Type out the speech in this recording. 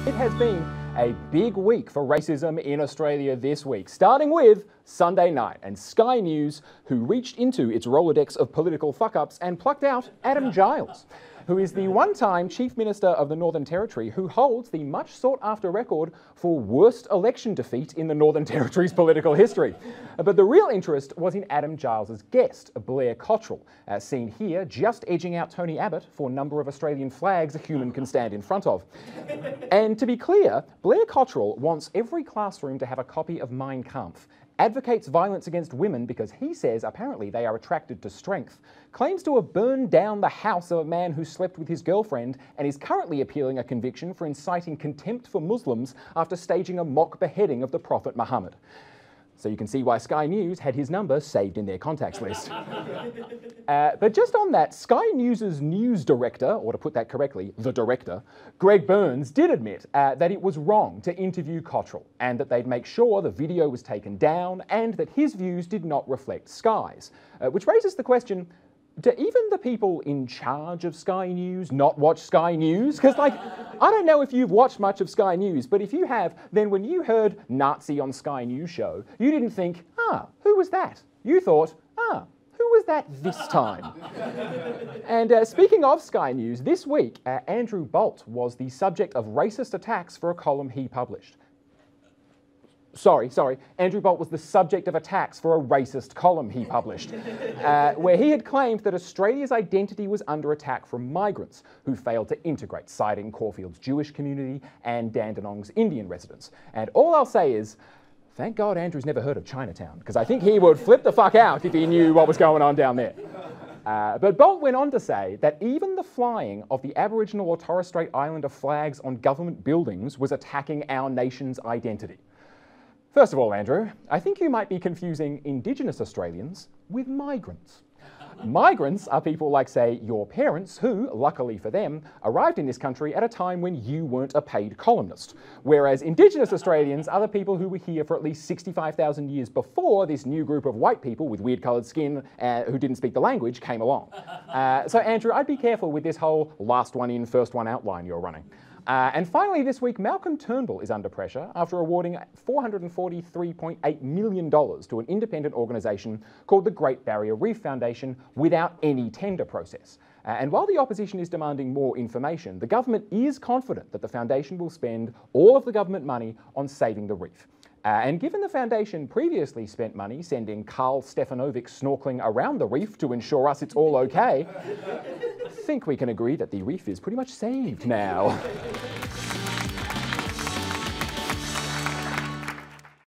It has been a big week for racism in Australia this week, starting with Sunday night and Sky News, who reached into its Rolodex of political fuck-ups and plucked out Adam Giles, who is the one-time Chief Minister of the Northern Territory who holds the much sought-after record for worst election defeat in the Northern Territory's political history. But the real interest was in Adam Giles's guest, Blair Cottrell, seen here just edging out Tony Abbott for number of Australian flags a human can stand in front of. And to be clear, Blair Cottrell wants every classroom to have a copy of Mein Kampf, advocates violence against women because he says apparently they are attracted to strength, claims to have burned down the house of a man who slept with his girlfriend, and is currently appealing a conviction for inciting contempt for Muslims after staging a mock beheading of the Prophet Muhammad. So you can see why Sky News had his number saved in their contacts list. But just on that, Sky News' news director, or to put that correctly, the director, Greg Burns, did admit that it was wrong to interview Cottrell and that they'd make sure the video was taken down and that his views did not reflect Sky's. Which raises the question, do even the people in charge of Sky News not watch Sky News? Because, like, I don't know if you've watched much of Sky News, but if you have, then when you heard Nazi on Sky News show, you didn't think, who was that? You thought, who was that this time? And speaking of Sky News, this week, Andew Bolt was the subject of racist attacks for a column he published. Sorry, Andew Bolt was the subject of attacks for a racist column he published, where he had claimed that Australia's identity was under attack from migrants who failed to integrate, citing Caulfield's Jewish community and Dandenong's Indian residents. And all I'll say is, thank God Andrew's never heard of Chinatown, because I think he would flip the fuck out if he knew what was going on down there. But Bolt went on to say that even the flying of the Aboriginal or Torres Strait Islander flags on government buildings was attacking our nation's identity. First of all, Andrew, I think you might be confusing Indigenous Australians with migrants. Migrants are people like, say, your parents who, luckily for them, arrived in this country at a time when you weren't a paid columnist. Whereas Indigenous Australians are the people who were here for at least 65,000 years before this new group of white people with weird coloured skin who didn't speak the language came along. So Andrew, I'd be careful with this whole last one in, first one out line you're running. And finally this week, Malcolm Turnbull is under pressure after awarding $443.8 million to an independent organisation called the Great Barrier Reef Foundation without any tender process. And while the opposition is demanding more information, the government is confident that the foundation will spend all of the government money on saving the reef. And given the foundation previously spent money sending Carl Stefanovic snorkeling around the reef to ensure us it's all okay, I think we can agree that the reef is pretty much saved now.